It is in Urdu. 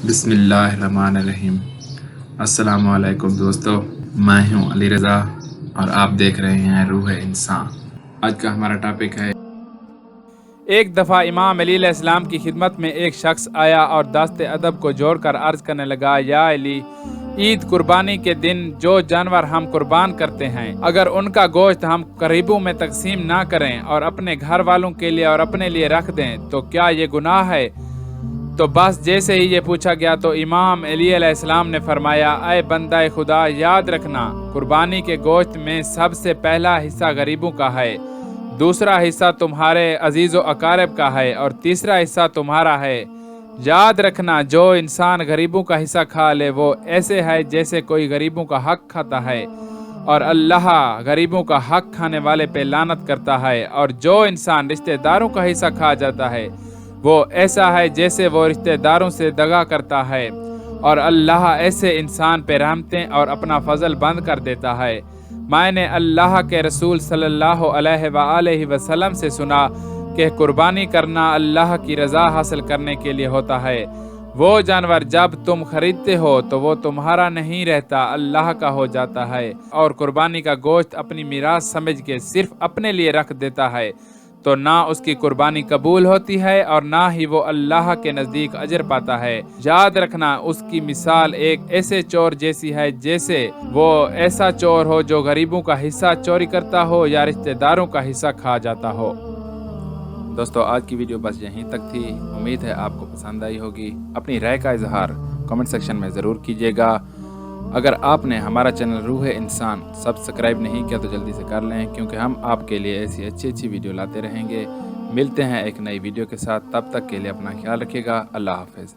بسم اللہ الرحمن الرحیم۔ السلام علیکم دوستو، میں ہوں علی رضا اور آپ دیکھ رہے ہیں روح انسان۔ آج کا ہمارا ٹاپک ہے ایک دفعہ امام علی علیہ السلام کی خدمت میں ایک شخص آیا اور دست ادب کو جوڑ کر عرض کرنے لگا، یا علی، عید قربانی کے دن جو جانور ہم قربان کرتے ہیں اگر ان کا گوشت ہم قریبوں میں تقسیم نہ کریں اور اپنے گھر والوں کے لیے اور اپنے لیے رکھ دیں تو کیا یہ گناہ ہے؟ تو بس جیسے ہی یہ پوچھا گیا تو امام علی علیہ السلام نے فرمایا، اے بندہ خدا، یاد رکھنا قربانی کے گوشت میں سب سے پہلا حصہ غریبوں کا ہے، دوسرا حصہ تمہارے عزیز و اقارب کا ہے اور تیسرا حصہ تمہارا ہے۔ یاد رکھنا جو انسان غریبوں کا حصہ کھا لے وہ ایسے ہے جیسے کوئی غریبوں کا حق کھاتا ہے، اور اللہ غریبوں کا حق کھانے والے پہ لعنت کرتا ہے، اور جو انسان رشتہ داروں کا حصہ کھا جاتا ہے وہ ایسا ہے جیسے وہ رشتہ داروں سے دغا کرتا ہے، اور اللہ ایسے انسان پہ رحمتیں اور اپنا فضل بند کر دیتا ہے۔ میں نے اللہ کے رسول صلی اللہ علیہ وآلہ وسلم سے سنا کہ قربانی کرنا اللہ کی رضا حاصل کرنے کے لیے ہوتا ہے۔ وہ جانور جب تم خریدتے ہو تو وہ تمہارا نہیں رہتا، اللہ کا ہو جاتا ہے، اور قربانی کا گوشت اپنی میراث سمجھ کے صرف اپنے لیے رکھ دیتا ہے تو نہ اس کی قربانی قبول ہوتی ہے اور نہ ہی وہ اللہ کے نزدیک اجر پاتا ہے۔ یاد رکھنا اس کی مثال ایک ایسے چور جیسی ہے جیسے وہ ایسا چور ہو جو غریبوں کا حصہ چوری کرتا ہو یا رشتہ داروں کا حصہ کھا جاتا ہو۔ دوستو، آج کی ویڈیو بس یہیں تک تھی، امید ہے آپ کو پسند آئی ہوگی۔ اپنی رائے کا اظہار کمنٹ سیکشن میں ضرور کیجیے گا۔ اگر آپ نے ہمارا چینل روح انسان سبسکرائب نہیں کیا تو جلدی سے کر لیں، کیونکہ ہم آپ کے لیے ایسی اچھی ویڈیو لاتے رہیں گے۔ ملتے ہیں ایک نئی ویڈیو کے ساتھ، تب تک کے لیے اپنا خیال رکھیے گا۔ اللہ حافظ۔